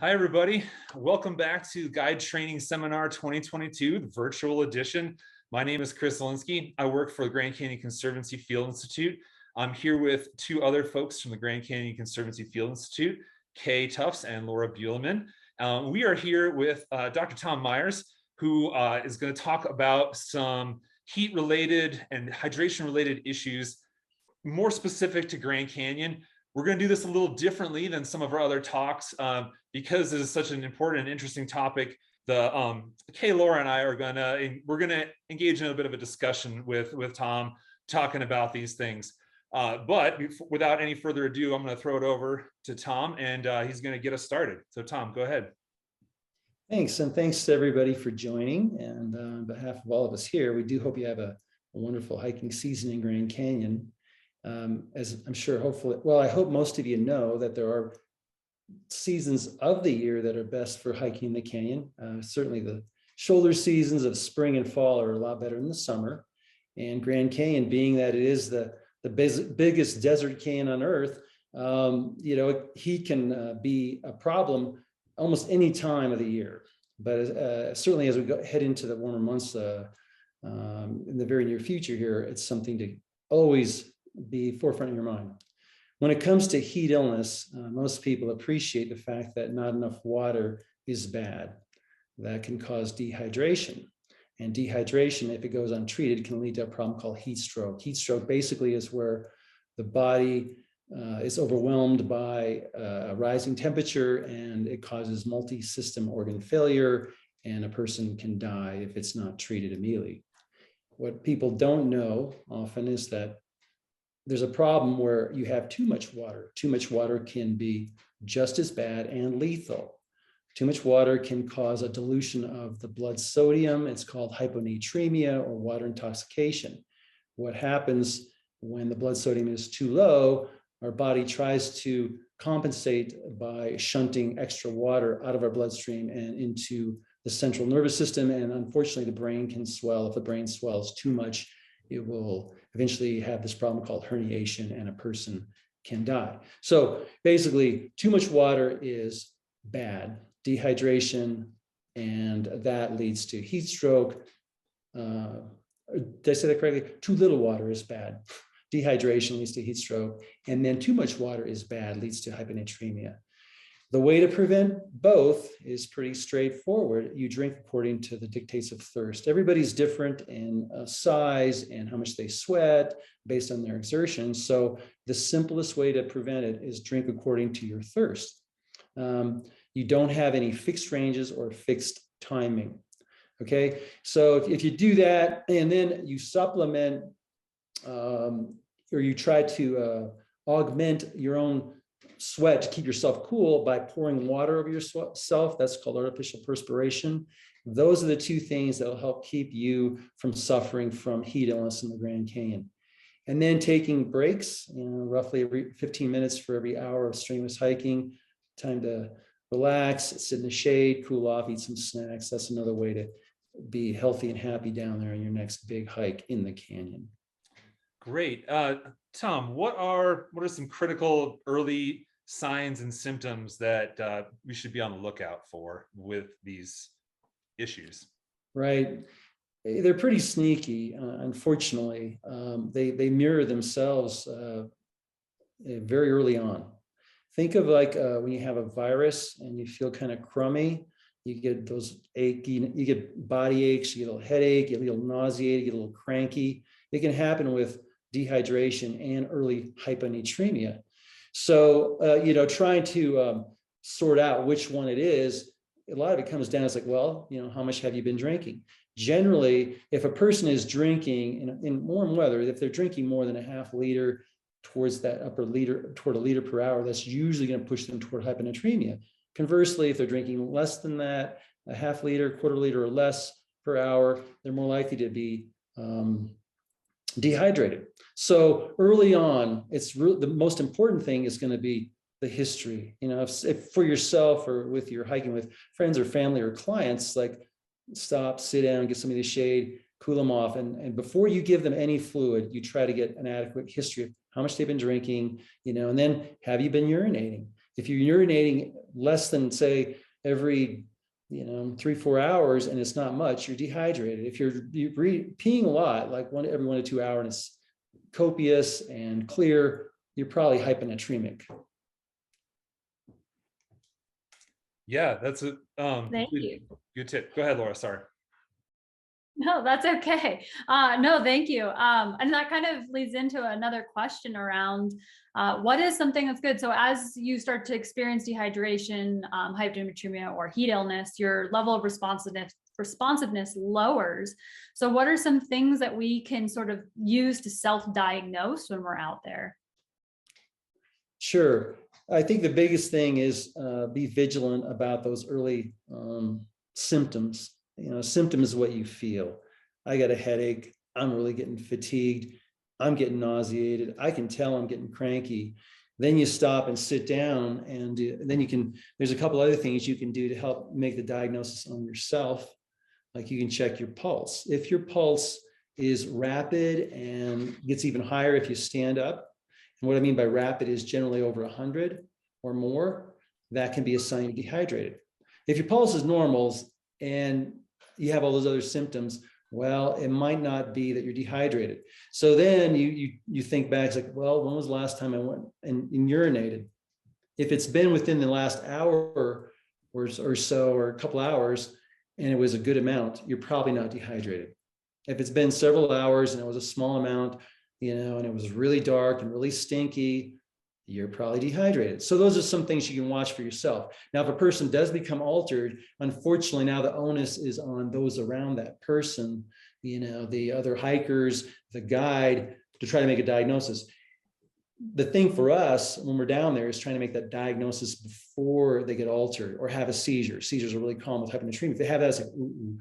Hi, everybody. Welcome back to Guide Training Seminar 2022, the virtual edition. My name is Chris Zielinski. I work for the Grand Canyon Conservancy Field Institute. I'm here with two other folks from the Grand Canyon Conservancy Field Institute, Kay Tufts and Laura Buehleman. We are here with Dr. Tom Myers, who is going to talk about some heat-related and hydration-related issues more specific to Grand Canyon. We're going to do this a little differently than some of our other talks because this is such an important and interesting topic. Kay, Laura, and I we're going to engage in a bit of a discussion with Tom, talking about these things. But without any further ado, I'm going to throw it over to Tom, and he's going to get us started. So, Tom, go ahead. Thanks, and thanks to everybody for joining. And on behalf of all of us here, we do hope you have a wonderful hiking season in Grand Canyon. As I'm sure, hopefully, well, I hope most of you know that there are seasons of the year that are best for hiking the canyon. Certainly the shoulder seasons of spring and fall are a lot better in the summer. And Grand Canyon, being that it is the biggest desert canyon on earth, heat can be a problem almost any time of the year. But certainly as we head into the warmer months in the very near future here, it's something to always be forefront of your mind. When it comes to heat illness, most people appreciate the fact that not enough water is bad. That can cause dehydration. And dehydration, if it goes untreated, can lead to a problem called heat stroke. Heat stroke basically is where the body is overwhelmed by a rising temperature, and it causes multi-system organ failure, and a person can die if it's not treated immediately. What people don't know often is that there's a problem where you have too much water. Too much water can be just as bad and lethal. Too much water can cause a dilution of the blood sodium. It's called hyponatremia or water intoxication. What happens when the blood sodium is too low, our body tries to compensate by shunting extra water out of our bloodstream and into the central nervous system. And unfortunately, the brain can swell. If the brain swells too much, it will eventually have this problem called herniation, and a person can die. So basically, too much water is bad, dehydration, and that leads to heat stroke. Did I say that correctly? Too little water is bad. Dehydration leads to heat stroke, and then too much water is bad, leads to hyponatremia. The way to prevent both is pretty straightforward. You drink according to the dictates of thirst. Everybody's different in size and how much they sweat based on their exertions. So the simplest way to prevent it is drink according to your thirst. You don't have any fixed ranges or fixed timing. Okay, so if you do that and then you supplement or you try to augment your own sweat to keep yourself cool by pouring water over yourself, that's called artificial perspiration. Those are the two things that will help keep you from suffering from heat illness in the Grand Canyon. And then taking breaks, roughly every 15 minutes for every hour of strenuous hiking, time to relax, sit in the shade, cool off, eat some snacks. That's another way to be healthy and happy down there on your next big hike in the canyon. Great. Tom, what are some critical early signs and symptoms that we should be on the lookout for with these issues? Right. They're pretty sneaky, unfortunately. They mirror themselves very early on. Think of like when you have a virus and you feel kind of crummy, you get those achy, you get body aches, you get a little headache, you get a little nauseated, you get a little cranky. It can happen with dehydration and early hyponatremia. So, trying to sort out which one it is, a lot of it comes down, it's like, well, how much have you been drinking? Generally, if a person is drinking in warm weather, if they're drinking more than a half liter towards that upper liter, toward a liter per hour, that's usually going to push them toward hyponatremia. Conversely, if they're drinking less than that, a half liter, quarter liter or less per hour, they're more likely to be dehydrated. So early on, it's the most important thing is going to be the history. If for yourself or with your hiking with friends or family or clients, like stop, sit down, get some of the shade, cool them off. And before you give them any fluid, you try to get an adequate history of how much they've been drinking, and then have you been urinating? If you're urinating less than, say, every 3-4 hours and it's not much, you're dehydrated. If you're peeing a lot, like every 1 to 2 hours, and it's copious and clear, you're probably hyponatremic. Yeah, that's a Thank you. good tip. Go ahead, Laura. Sorry. No, that's okay. No, thank you. And that kind of leads into another question around what is something that's good. So as you start to experience dehydration, hyponatremia, or heat illness, your level of responsiveness lowers. So what are some things that we can sort of use to self-diagnose when we're out there? Sure. I think the biggest thing is be vigilant about those early symptoms. Symptom is what you feel. I got a headache. I'm really getting fatigued. I'm getting nauseated. I can tell I'm getting cranky. Then you stop and sit down, and then there's a couple other things you can do to help make the diagnosis on yourself. Like you can check your pulse. If your pulse is rapid and gets even higher if you stand up, and what I mean by rapid is generally over 100 or more, that can be a sign you're dehydrated. If your pulse is normal and you have all those other symptoms, well, it might not be that you're dehydrated. So then you think back, it's like, well, when was the last time I went and urinated? If it's been within the last hour or so, or a couple hours, and it was a good amount, you're probably not dehydrated. If it's been several hours and it was a small amount, and it was really dark and really stinky, you're probably dehydrated. So those are some things you can watch for yourself. Now, if a person does become altered, unfortunately, now the onus is on those around that person, the other hikers, the guide, to try to make a diagnosis. The thing for us when we're down there is trying to make that diagnosis before they get altered or have a seizure. Seizures are really common with hyponatremia. If they have that, it's like, ooh.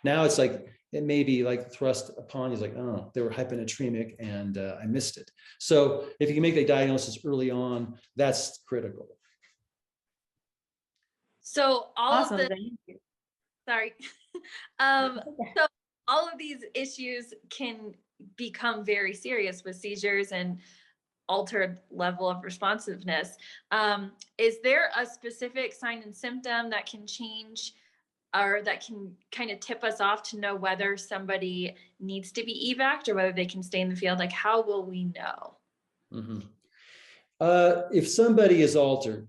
Now it's like, it may be like thrust upon you, it's like, oh, they were hyponatremic and I missed it. So if you can make that diagnosis early on, that's critical. So Awesome. Sorry. So all of these issues can become very serious with seizures and altered level of responsiveness. Is there a specific sign and symptom that can change or that can kind of tip us off to know whether somebody needs to be evac'd or whether they can stay in the field? Like, how will we know? Mm-hmm. If somebody is altered,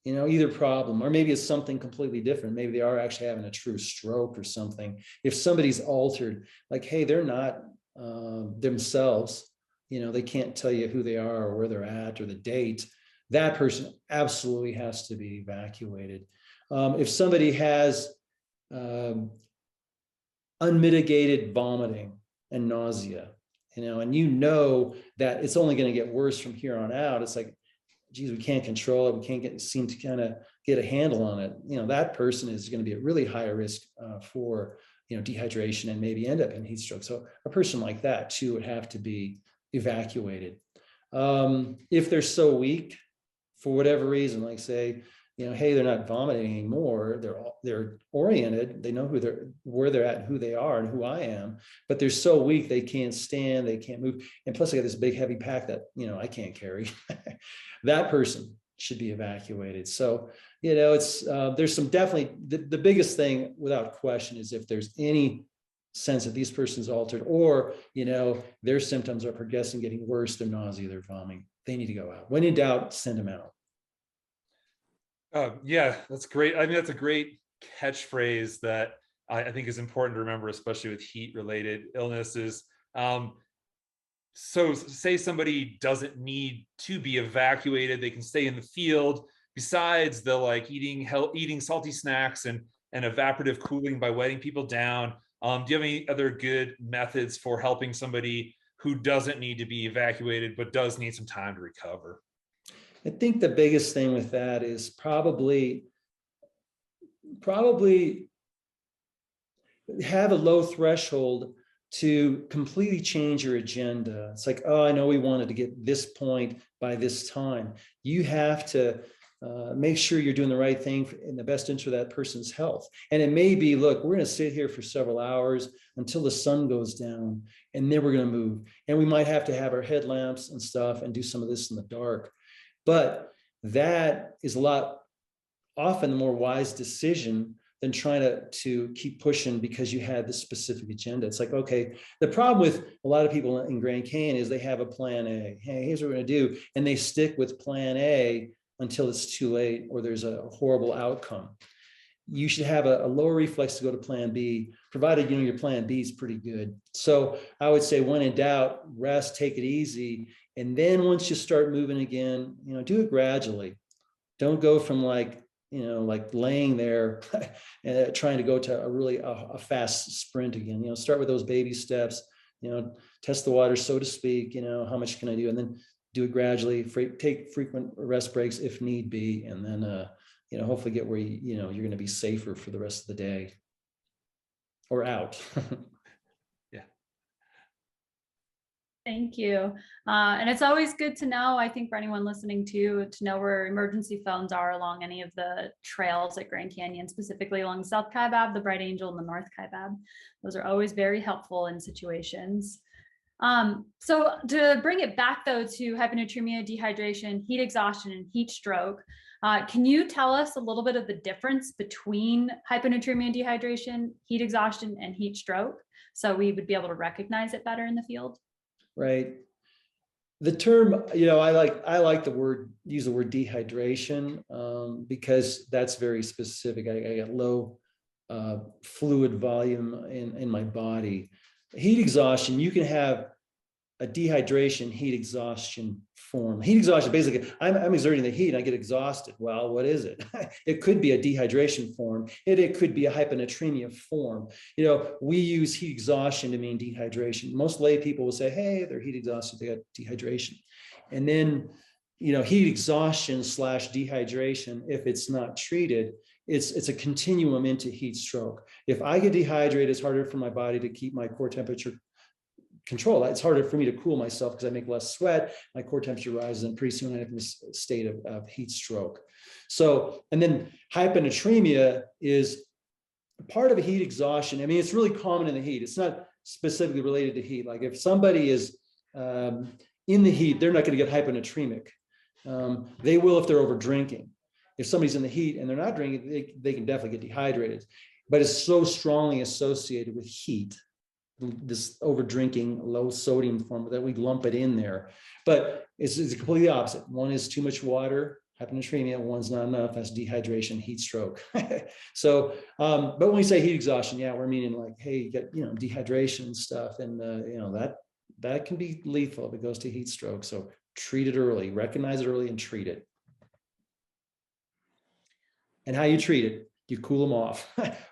either problem, or maybe it's something completely different. Maybe they are actually having a true stroke or something. If somebody's altered, like, hey, they're not themselves, they can't tell you who they are or where they're at or the date, that person absolutely has to be evacuated. If somebody has unmitigated vomiting and nausea, and that it's only going to get worse from here on out, it's like, geez, we can't control it. We can't seem to kind of get a handle on it. That person is going to be at really high risk for, dehydration and maybe end up in heat stroke. So a person like that too would have to be evacuated. If they're so weak for whatever reason, like say, hey, they're not vomiting anymore. They're oriented. They know where they're at and who they are and who I am, but they're so weak they can't stand, they can't move. And plus I got this big heavy pack that, I can't carry. That person should be evacuated. So, there's some definitely, the biggest thing without question is if there's any sense that these person's altered or, their symptoms are progressing, getting worse, their nausea, their vomiting, they need to go out. When in doubt, send them out. Yeah, that's great. I mean, that's a great catchphrase that I think is important to remember, especially with heat related illnesses. So say somebody doesn't need to be evacuated, they can stay in the field. Besides the eating salty snacks and evaporative cooling by wetting people down, do you have any other good methods for helping somebody who doesn't need to be evacuated but does need some time to recover? I think the biggest thing with that is probably have a low threshold to completely change your agenda. It's like, oh, I know we wanted to get this point by this time. You have to make sure you're doing the right thing in the best interest of that person's health. And it may be, look, we're going to sit here for several hours until the sun goes down, and then we're going to move. And we might have to have our headlamps and stuff and do some of this in the dark. But that is a lot often the more wise decision than trying to keep pushing because you had this specific agenda. It's like, okay, the problem with a lot of people in Grand Canyon is they have a plan A. Hey, here's what we're going to do. And they stick with plan A until it's too late or there's a horrible outcome. You should have a lower reflex to go to plan B, provided you know your plan B is pretty good. So I would say when in doubt, rest, take it easy. And then once you start moving again, you know, do it gradually. Don't go from like laying there and trying to go to a fast sprint again. You know, start with those baby steps, you know, test the water, so to speak, you know, how much can I do? And then do it gradually, take frequent rest breaks if need be. And then, you know, hopefully get where you're going to be safer for the rest of the day or out. Yeah. Thank you. And it's always good to know, I think for anyone listening to know where emergency phones are along any of the trails at Grand Canyon, specifically along the South Kaibab, the Bright Angel, and the North Kaibab. Those are always very helpful in situations. So to bring it back though to hyponatremia, dehydration, heat exhaustion, and heat stroke, can you tell us a little bit of the difference between hyponatremia, dehydration, heat exhaustion, and heat stroke, so we would be able to recognize it better in the field? Right. The term, you know, I like use the word dehydration because that's very specific. I got low fluid volume in my body. Heat exhaustion, you can have a dehydration heat exhaustion form. Heat exhaustion, basically, I'm exerting the heat and I get exhausted. Well, what is it? It could be a dehydration form. It could be a hyponatremia form. You know, we use heat exhaustion to mean dehydration. Most lay people will say, hey, they're heat exhausted, they got dehydration. And then, you know, heat exhaustion / dehydration, if it's not treated, it's a continuum into heat stroke. If I get dehydrated, it's harder for my body to keep my core temperature control. It's harder for me to cool myself because I make less sweat, my core temperature rises, and pretty soon I have this state of heat stroke. So, and then hyponatremia is part of a heat exhaustion. I mean, it's really common in the heat. It's not specifically related to heat. Like if somebody is in the heat, they're not going to get hyponatremic. They will if they're over drinking. If somebody's in the heat and they're not drinking, they can definitely get dehydrated. But it's so strongly associated with heat, this over drinking, low sodium form, that we lump it in there. But it's completely opposite. One is too much water, hyponatremia. One's not enough, that's dehydration, heat stroke. So, but when we say heat exhaustion, yeah, we're meaning like, hey, you get, you know, dehydration and stuff, and you know, that can be lethal if it goes to heat stroke. So treat it early, recognize it early, and treat it. And how you treat it, you cool them off,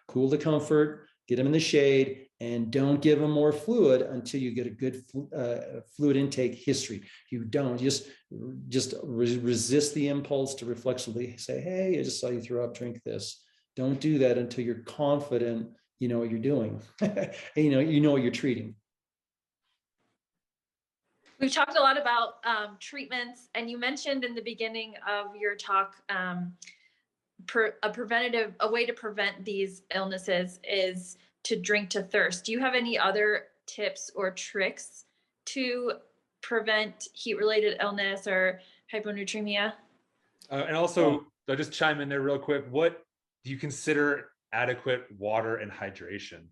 cool to comfort, get them in the shade, and don't give them more fluid until you get a good fluid intake history. You don't, just resist the impulse to reflexively say, hey, I just saw you throw up, drink this. Don't do that until you're confident you know what you're doing. You know what you're treating. We've talked a lot about treatments, and you mentioned in the beginning of your talk, a way to prevent these illnesses is to drink to thirst. Do you have any other tips or tricks to prevent heat-related illness or hyponatremia? And also, I'll just chime in there real quick. What do you consider adequate water and hydration?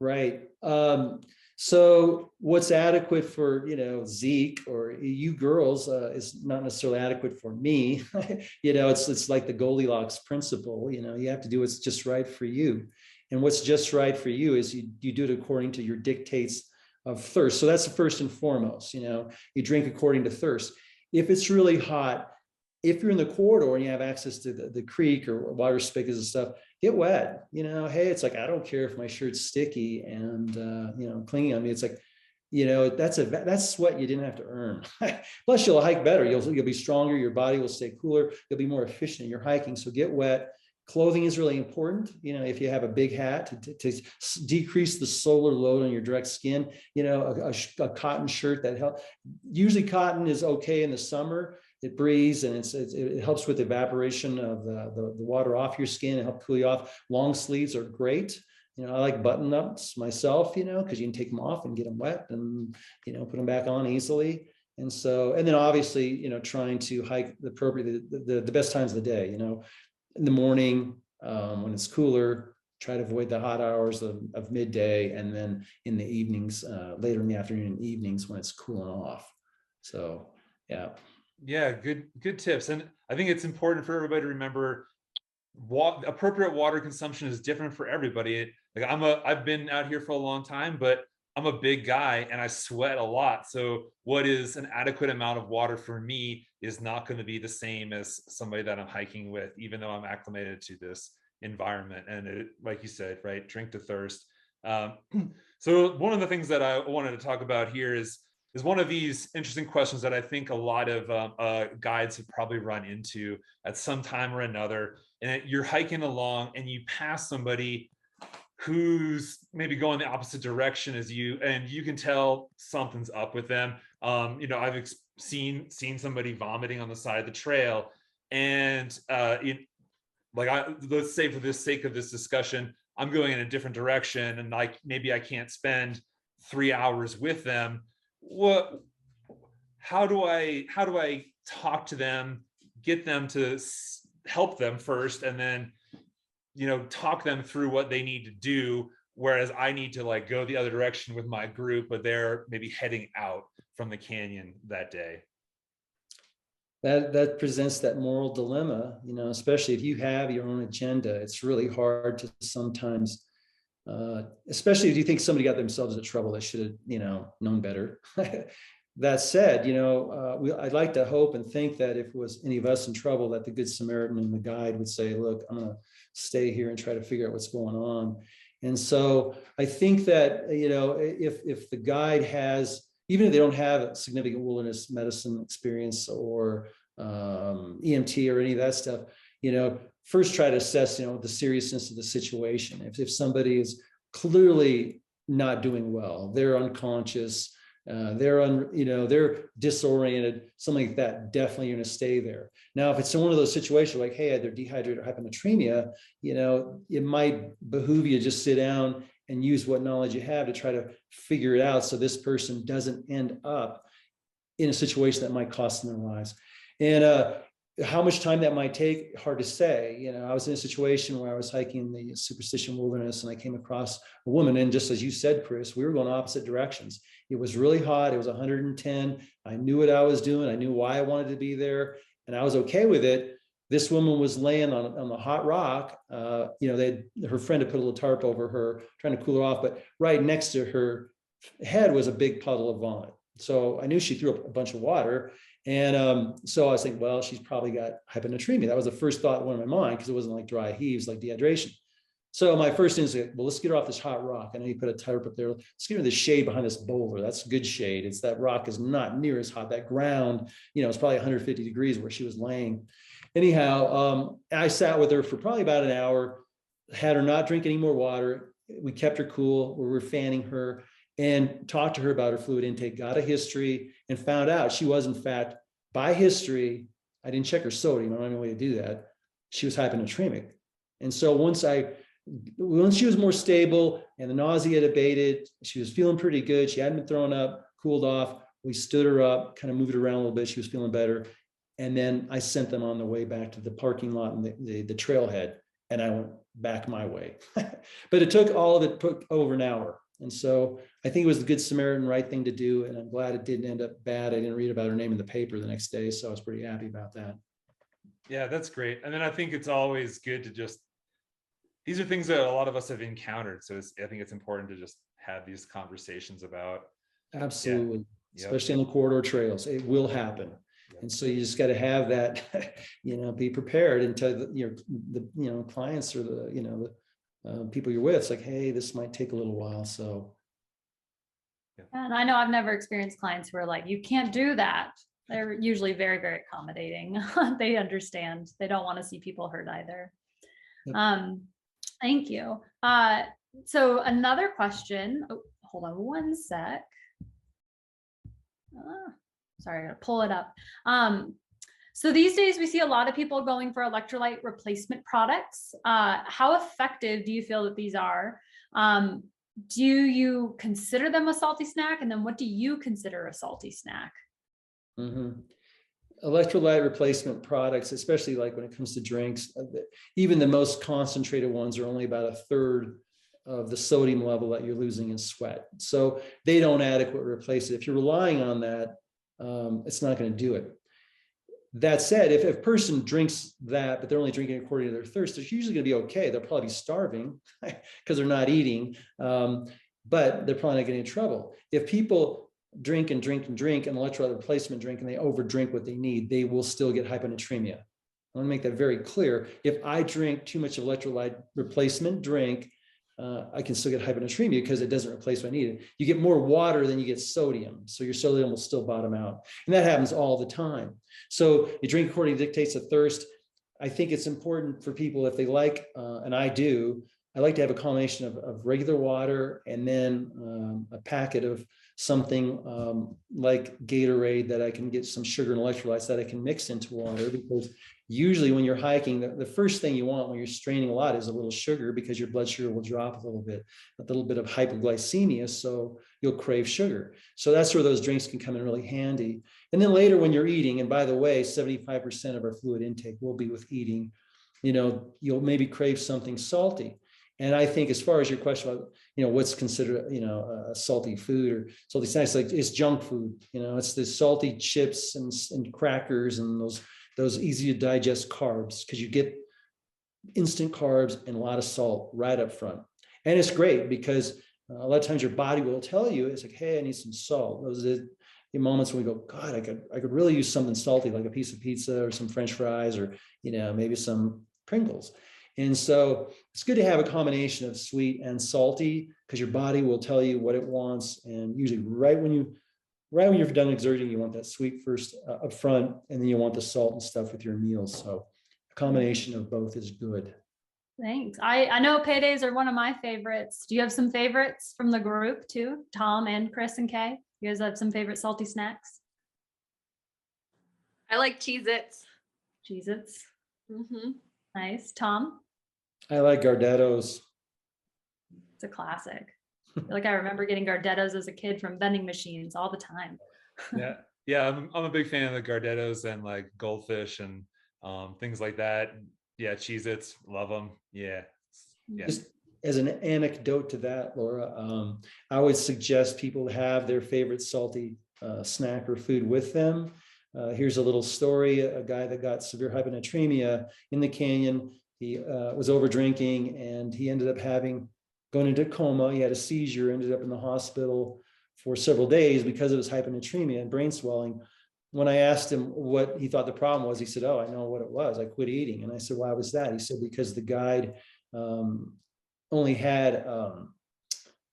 Right. So what's adequate for, you know, Zeke or you girls is not necessarily adequate for me. You know, it's like the Goldilocks principle. You know, you have to do what's just right for you. And what's just right for you is you do it according to your dictates of thirst. So that's the first and foremost. You know, you drink according to thirst. If it's really hot, if you're in the corridor and you have access to the creek or water spigots and stuff, get wet. You know, hey, it's like, I don't care if my shirt's sticky and, you know, clinging on me. It's like, you know, that's sweat you didn't have to earn. Plus you'll hike better. You'll be stronger. Your body will stay cooler. You'll be more efficient in your hiking. So get wet. Clothing is really important. You know, if you have a big hat to decrease the solar load on your direct skin, you know, a cotton shirt that helps. Usually cotton is okay in the summer. It breathes and it helps with evaporation of the water off your skin and help cool you off. Long sleeves are great. You know, I like button ups myself, you know, because you can take them off and get them wet and, you know, put them back on easily. And so, and then obviously, trying to hike the appropriate, the best times of the day, in the morning, when it's cooler, try to avoid the hot hours of midday, and then in the evenings, later in the afternoon and evenings when it's cooling off. So, yeah. Yeah, good tips. And I think it's important for everybody to remember appropriate water consumption is different for everybody. Like I've been out here for a long time, but I'm a big guy and I sweat a lot. So what is an adequate amount of water for me is not going to be the same as somebody that I'm hiking with, even though I'm acclimated to this environment. And it, like you said, right, drink to thirst. So one of the things that I wanted to talk about here is one of these interesting questions that I think a lot of guides have probably run into at some time or another. And you're hiking along and you pass somebody who's maybe going the opposite direction as you, and you can tell something's up with them. I've seen somebody vomiting on the side of the trail, and let's say for the sake of this discussion, I'm going in a different direction, and like maybe I can't spend 3 hours with them. How do I talk to them, get them to help them first, and then talk them through what they need to do, whereas I need to like go the other direction with my group, but they're maybe heading out from the canyon that day? That presents that moral dilemma, especially if you have your own agenda. It's really hard to sometimes, especially if you think somebody got themselves in trouble, they should have, known better. That said, I'd like to hope and think that if it was any of us in trouble, that the Good Samaritan and the guide would say, look, I'm going to stay here and try to figure out what's going on. And so I think that, if the guide has, even if they don't have a significant wilderness medicine experience or EMT or any of that stuff, first try to assess, the seriousness of the situation. If somebody is clearly not doing well, they're unconscious, they're disoriented, something like that, definitely you're going to stay there. Now, if it's in one of those situations like, hey, they're dehydrated or hyponatremia, it might behoove you to just sit down and use what knowledge you have to try to figure it out so this person doesn't end up in a situation that might cost them their lives. And how much time that might take, hard to say. I was in a situation where I was hiking the Superstition Wilderness and I came across a woman, and just as you said, Chris, we were going opposite directions. It was really hot. It was 110. I knew what I was doing. I knew why I wanted to be there, and I was okay with it. This woman was laying on the hot rock. Her friend had put a little tarp over her, trying to cool her off, but right next to her head was a big puddle of vomit. So I knew she threw up a bunch of water. And so I was thinking, well, she's probably got hyponatremia. That was the first thought that went in my mind, because it wasn't like dry heaves, like dehydration. So my first instinct, well, let's get her off this hot rock. I know you put a tarp up there. Let's get her the shade behind this boulder. That's good shade. It's that rock is not near as hot. That ground, it's probably 150 degrees where she was laying. Anyhow, I sat with her for probably about an hour, had her not drink any more water. We kept her cool. We were fanning her and talked to her about her fluid intake, got a history, and found out she was, in fact, by history, I didn't check her sodium, I don't know any way to do that, she was hyponatremic. And so once she was more stable and the nausea had abated, she was feeling pretty good, she hadn't been throwing up, cooled off, we stood her up, kind of moved her around a little bit, she was feeling better. And then I sent them on the way back to the parking lot and the trailhead, and I went back my way. But it took over an hour. And so I think it was the Good Samaritan, right thing to do. And I'm glad it didn't end up bad. I didn't read about her name in the paper the next day. So I was pretty happy about that. Yeah, that's great. And then I think it's always good to these are things that a lot of us have encountered. So I think it's important to just have these conversations about. Absolutely. Yeah. Especially on the corridor trails, it will happen. Yep. And so you just got to have that, be prepared and tell the clients or the people you're with, it's like, hey, this might take a little while. So. Yeah. And I know I've never experienced clients who are like, you can't do that. They're usually very, very accommodating. They understand. They don't want to see people hurt either. Yep. Thank you. So another question, hold on one sec. Sorry, I gotta pull it up. So these days we see a lot of people going for electrolyte replacement products. How effective do you feel that these are? Do you consider them a salty snack? And then what do you consider a salty snack? Mhm. Electrolyte replacement products, especially like when it comes to drinks, even the most concentrated ones are only about a third of the sodium level that you're losing in sweat. So they don't adequately replace it. If you're relying on that, it's not going to do it. That said, if a person drinks that, but they're only drinking according to their thirst, they're usually going to be okay. They'll probably be starving because they're not eating, but they're probably not getting in trouble. If people drink and drink and drink and electrolyte replacement drink and they overdrink what they need, they will still get hyponatremia. I want to make that very clear. If I drink too much electrolyte replacement drink, I can still get hyponatremia because it doesn't replace what I need. You get more water than you get sodium. So your sodium will still bottom out. And that happens all the time. So you drink according to dictates of thirst. I think it's important for people if they like, and I do, I like to have a combination of regular water and then a packet of something like Gatorade that I can get some sugar and electrolytes that I can mix into water, because usually when you're hiking, the first thing you want when you're straining a lot is a little sugar, because your blood sugar will drop a little bit of hypoglycemia. So you'll crave sugar. So that's where those drinks can come in really handy. And then later when you're eating, and by the way, 75% of our fluid intake will be with eating, you'll maybe crave something salty. And I think as far as your question about, what's considered, a salty food or salty snacks, like it's junk food, it's the salty chips and crackers and those easy to digest carbs, because you get instant carbs and a lot of salt right up front. And it's great because a lot of times your body will tell you, it's like, hey, I need some salt. Those are the moments when we go, God, I could really use something salty, like a piece of pizza or some French fries, or, maybe some Pringles. And so it's good to have a combination of sweet and salty, because your body will tell you what it wants. And usually right when you're done exerting, you want that sweet first up front, and then you want the salt and stuff with your meals. So a combination of both is good. Thanks. I know paydays are one of my favorites. Do you have some favorites from the group too? Tom and Chris and Kay? You guys have some favorite salty snacks? I like Cheez-Its. Cheez-Its. Mm-hmm. Nice. Tom? I like Gardettos. It's a classic. I feel like I remember getting Gardettos as a kid from vending machines all the time. Yeah. I'm a big fan of the Gardettos and like Goldfish and things like that. Yeah, Cheez-Its, love them. Yeah. Just as an anecdote to that, Laura, I would suggest people have their favorite salty snack or food with them. Here's a little story. A guy that got severe hyponatremia in the canyon. He was over drinking and he ended up going into coma. He had a seizure, ended up in the hospital for several days because of his hyponatremia and brain swelling. When I asked him what he thought the problem was, he said, "Oh, I know what it was. I quit eating." And I said, "Why was that?" He said, "Because the guide only had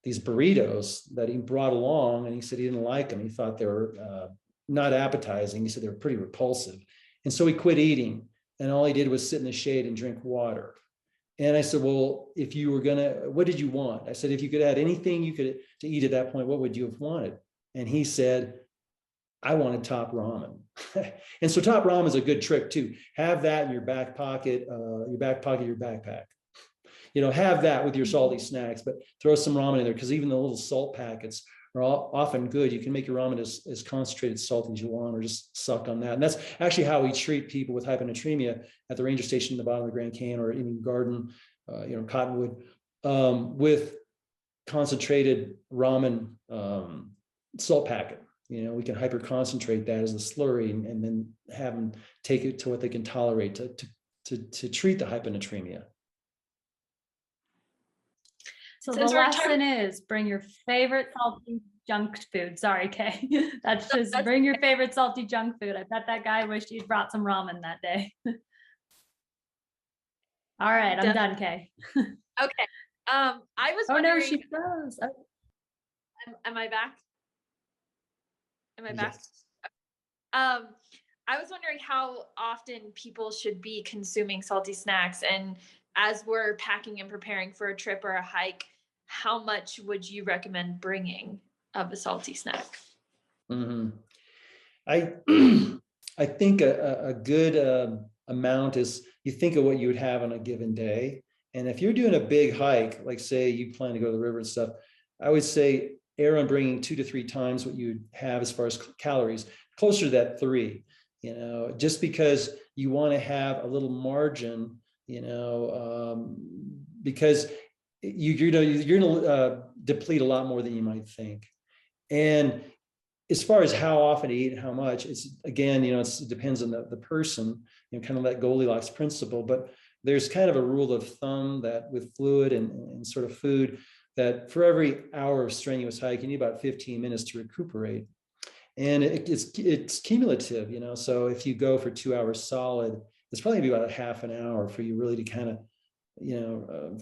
these burritos that he brought along, and he said he didn't like them. He thought they were not appetizing. He said they were pretty repulsive. And so he quit eating. And all he did was sit in the shade and drink water." And I said, "Well, if you were what did you want?" I said, "If you could add anything to eat at that point, what would you have wanted?" And he said, "I wanted top ramen." And so top ramen is a good trick too. Have that in your back pocket, your backpack. Have that with your salty snacks, but throw some ramen in there, because even the little salt packets are often good. You can make your ramen as concentrated salty as you want, or just suck on that. And that's actually how we treat people with hyponatremia at the ranger station at the bottom of the Grand Canyon, or in Garden, Cottonwood, with concentrated ramen salt packet. We can hyper concentrate that as a slurry, and then have them take it to what they can tolerate to treat the hyponatremia. So the lesson is bring your favorite salty junk food. Sorry, Kay. That's bring your favorite salty junk food. I bet that guy wished he'd brought some ramen that day. All right, I'm done, Kay. Okay. I was wondering. Oh no, she froze. Am I back? Am I back? Yes. I was wondering how often people should be consuming salty snacks, and as we're packing and preparing for a trip or a hike, how much would you recommend bringing of a salty snack? Mm-hmm. I think a good amount is, you think of what you would have on a given day. And if you're doing a big hike, like say you plan to go to the river and stuff, I would say err on bringing 2 to 3 times what you'd have as far as calories. closer to that 3, just because you want to have a little margin, because you're going to deplete a lot more than you might think. And as far as how often to eat and how much, it's again, it depends on the person, kind of that Goldilocks principle. But there's kind of a rule of thumb that with fluid and sort of food, that for every hour of strenuous hiking, you need about 15 minutes to recuperate. And it's cumulative, so if you go for 2 hours solid, it's probably gonna be about a half an hour for you really to kind of,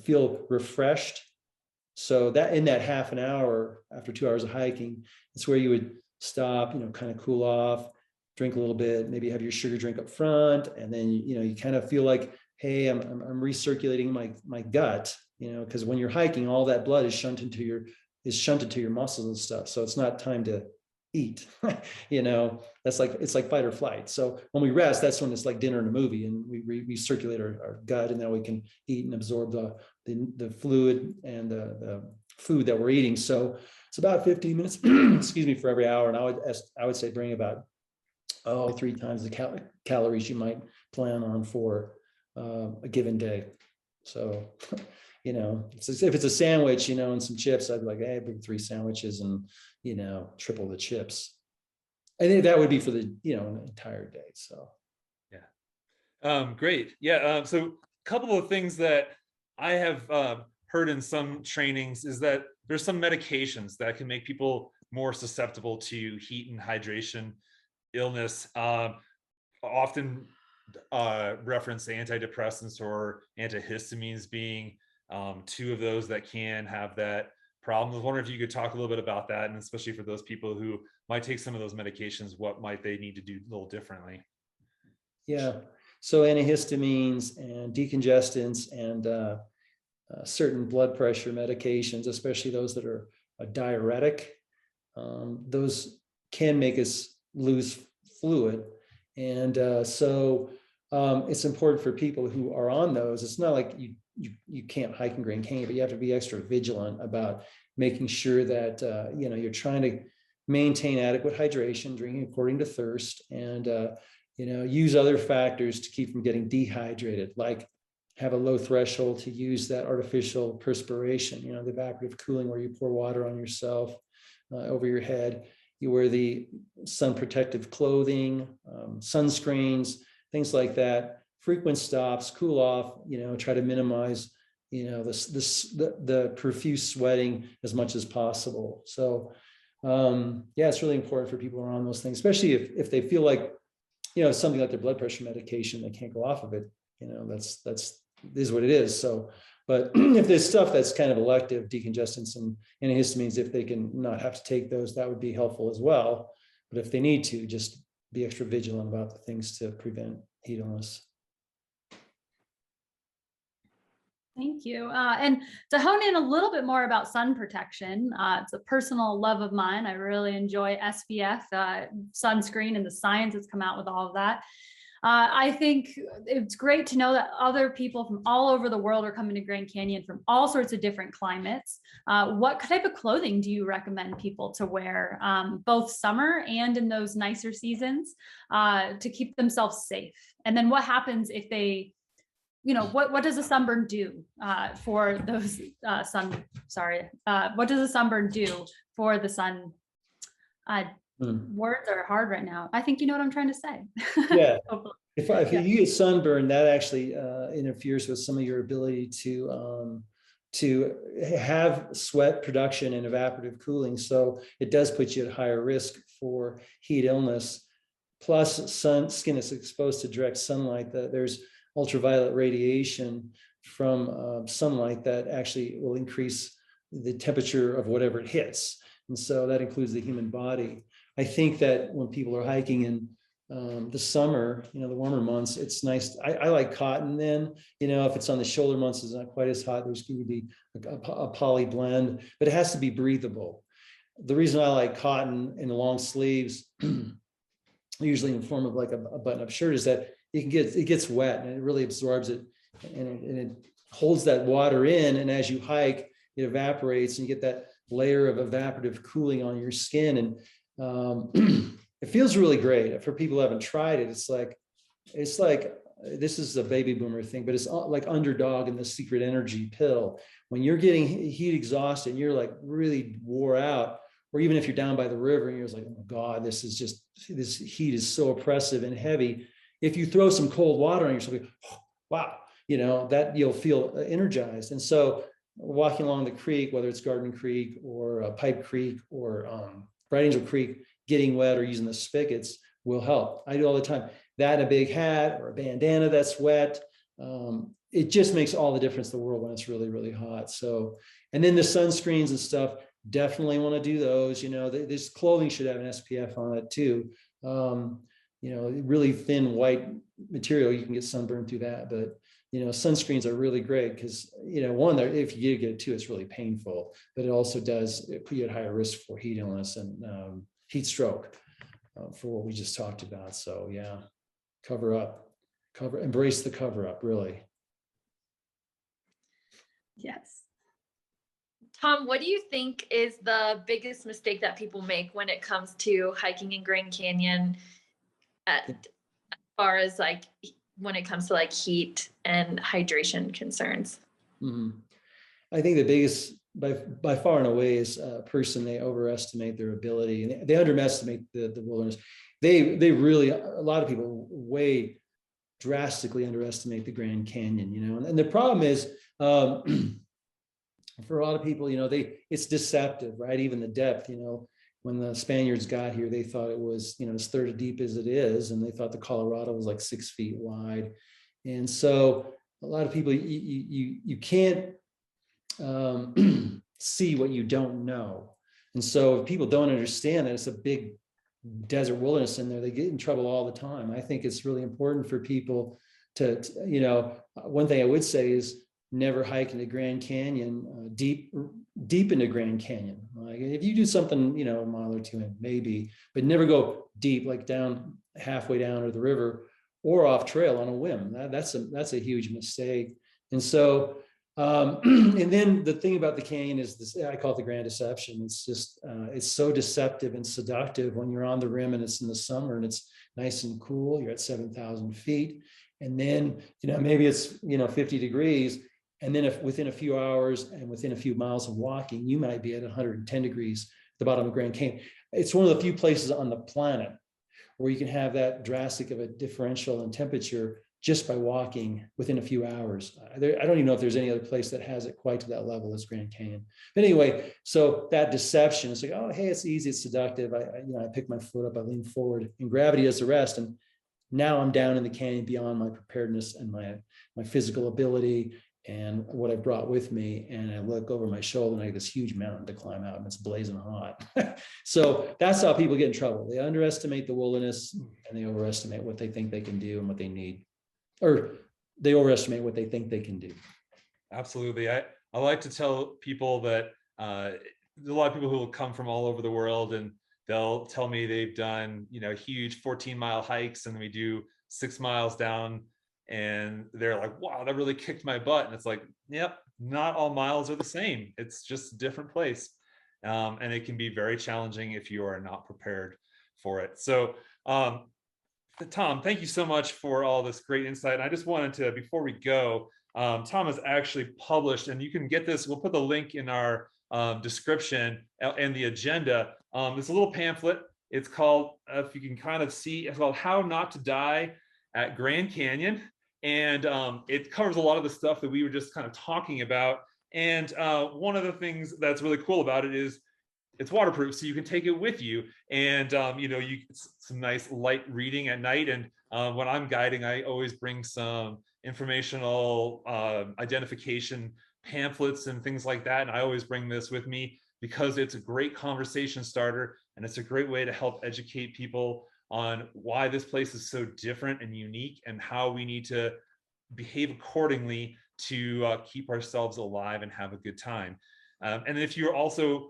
feel refreshed. So that in that half an hour after 2 hours of hiking, it's where you would stop, kind of cool off, drink a little bit, maybe have your sugar drink up front. And then, you kind of feel like, hey, I'm recirculating my gut, because when you're hiking, all that blood is shunted to your muscles and stuff. So it's not time to eat, it's like fight or flight. So when we rest, that's when it's like dinner in a movie, and we circulate our gut, and then we can eat and absorb the fluid and the food that we're eating. So it's about 15 minutes, excuse me, for every hour. And I would say bring about 3 times the calories you might plan on for a given day. So, if it's a sandwich, and some chips, I'd be like, hey, bring 3 sandwiches and, triple the chips. I think that would be for the, an entire day. So. Yeah. Great. Yeah. So a couple of things that I have heard in some trainings is that there's some medications that can make people more susceptible to heat and hydration illness. Often reference antidepressants or antihistamines being 2 of those that can have that problem. I was wondering if you could talk a little bit about that, and especially for those people who might take some of those medications, what might they need to do a little differently? Yeah, so antihistamines and decongestants and certain blood pressure medications, especially those that are a diuretic, those can make us lose fluid. And so it's important for people who are on those. It's not like you can't hike in Grand Canyon, but you have to be extra vigilant about making sure that you're trying to maintain adequate hydration, drinking according to thirst, and use other factors to keep from getting dehydrated, like have a low threshold to use that artificial perspiration, the evaporative cooling where you pour water on yourself over your head. You wear the sun protective clothing, sunscreens, things like that. Frequent stops, cool off, try to minimize, the profuse sweating as much as possible. So, it's really important for people who are on those things, especially if they feel like, something like their blood pressure medication, they can't go off of it. That's is what it is. So, but if there's stuff that's kind of elective, decongestants and antihistamines, if they can not have to take those, that would be helpful as well. But if they need to, just be extra vigilant about the things to prevent heat illness. Thank you. And to hone in a little bit more about sun protection, it's a personal love of mine. I really enjoy SPF sunscreen and the science that's come out with all of that. I think it's great to know that other people from all over the world are coming to Grand Canyon from all sorts of different climates. What type of clothing do you recommend people to wear, both summer and in those nicer seasons, to keep themselves safe? And then what happens if they, what does a sunburn do for those what does a sunburn do for the sun? Words are hard right now. I think you know what I'm trying to say. Yeah. If you get sunburn, that actually interferes with some of your ability to have sweat production and evaporative cooling. So it does put you at higher risk for heat illness. Plus, skin is exposed to direct sunlight. There's ultraviolet radiation from sunlight that actually will increase the temperature of whatever it hits. And so that includes the human body. I think that when people are hiking in the summer, the warmer months, it's nice. I like cotton then, if it's on the shoulder months, it's not quite as hot. There's going to be a poly blend, but it has to be breathable. The reason I like cotton in the long sleeves, usually in the form of like a button-up shirt, is that it gets wet and it really absorbs it and it holds that water in. And as you hike, it evaporates and you get that layer of evaporative cooling on your skin. And it feels really great. For people who haven't tried it, it's like this is a baby boomer thing, but it's like Underdog and the Secret Energy pill. When you're getting heat exhausted and you're like really wore out, or even if you're down by the river and you're just like, oh God, this heat is so oppressive and heavy. If you throw some cold water on yourself, oh, wow, that you'll feel energized. And so walking along the creek, whether it's Garden Creek or Pipe Creek or Bright Angel Creek, getting wet or using the spigots will help. I do all the time. That and a big hat or a bandana that's wet. It just makes all the difference in the world when it's really, really hot. So, and then the sunscreens and stuff, definitely want to do those. This clothing should have an SPF on it too. Really thin white material, you can get sunburned through that. But sunscreens are really great because one, if you get it too, it's really painful, but it also does put you at higher risk for heat illness and heat stroke for what we just talked about. So yeah, embrace the cover up, really. Yes. Tom, what do you think is the biggest mistake that people make when it comes to hiking in Grand Canyon, as far as like when it comes to like heat and hydration concerns? Mm-hmm. I think the biggest by far and away is a person, they overestimate their ability and they underestimate the wilderness. They really, a lot of people way drastically underestimate the Grand Canyon, and the problem is for a lot of people, it's deceptive, right? Even the depth, when the Spaniards got here, they thought it was, as third as deep as it is. And they thought the Colorado was like 6 feet wide. And so a lot of people, you can't see what you don't know. And so if people don't understand that it's a big desert wilderness in there, they get in trouble all the time. I think it's really important for people to one thing I would say is never hike into Grand Canyon, deep into Grand Canyon. Like if you do something, a mile or two in, maybe, but never go deep, like down halfway down to the river or off trail on a whim. That's a huge mistake. And so, and then the thing about the canyon is this, I call it the grand deception. It's just, it's so deceptive and seductive when you're on the rim and it's in the summer and it's nice and cool. You're at 7,000 feet. And then, maybe it's, 50 degrees. And then within a few hours and within a few miles of walking, you might be at 110 degrees at the bottom of Grand Canyon. It's one of the few places on the planet where you can have that drastic of a differential in temperature just by walking within a few hours. I don't even know if there's any other place that has it quite to that level as Grand Canyon. But anyway, so that deception is like, oh, hey, it's easy, it's seductive. I pick my foot up, I lean forward, and gravity does the rest. And now I'm down in the canyon beyond my preparedness and my physical ability and what I brought with me. And I look over my shoulder and I have this huge mountain to climb out and it's blazing hot. So that's how people get in trouble. They underestimate the wilderness and they overestimate what they think they can do and what they need, or they overestimate what they think they can do. Absolutely. I like to tell people that there's a lot of people who will come from all over the world and they'll tell me they've done, huge 14-mile hikes and we do 6 miles down. And they're like, wow, that really kicked my butt. And it's like, yep, not all miles are the same. It's just a different place. And it can be very challenging if you are not prepared for it. So, Tom, thank you so much for all this great insight. And I just wanted to, before we go, Tom has actually published, and you can get this, we'll put the link in our description and the agenda. It's a little pamphlet. It's called, if you can kind of see, it's called How Not to Die at Grand Canyon. And it covers a lot of the stuff that we were just kind of talking about. And one of the things that's really cool about it is it's waterproof, so you can take it with you. And some nice light reading at night. And when I'm guiding, I always bring some informational identification pamphlets and things like that. And I always bring this with me because it's a great conversation starter and it's a great way to help educate people on why this place is so different and unique and how we need to behave accordingly to keep ourselves alive and have a good time. And if you're also,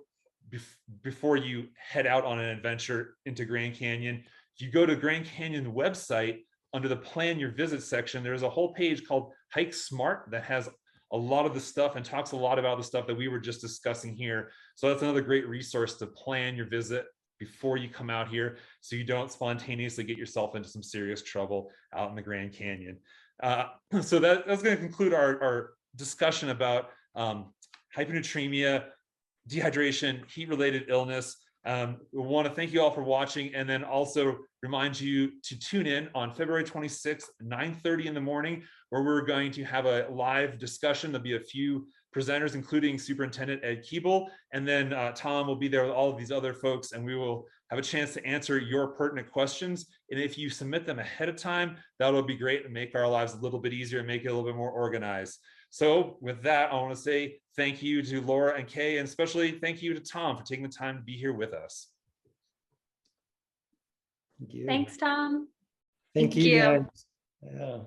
before you head out on an adventure into Grand Canyon, if you go to Grand Canyon website, under the plan your visit section, there's a whole page called Hike Smart that has a lot of the stuff and talks a lot about the stuff that we were just discussing here. So that's another great resource to plan your visit before you come out here, so you don't spontaneously get yourself into some serious trouble out in the Grand Canyon. So that's going to conclude our discussion about hyponatremia, dehydration, heat-related illness. We want to thank you all for watching, and then also remind you to tune in on February 26th, 9:30 in the morning, where we're going to have a live discussion. There'll be a few presenters, including Superintendent Ed Keeble, and then Tom will be there with all of these other folks, and we will have a chance to answer your pertinent questions. And if you submit them ahead of time, that'll be great and make our lives a little bit easier and make it a little bit more organized. So with that, I want to say thank you to Laura and Kay, and especially thank you to Tom for taking the time to be here with us. Thank you. Thank Tom. Thank Thank you you. guys. Yeah.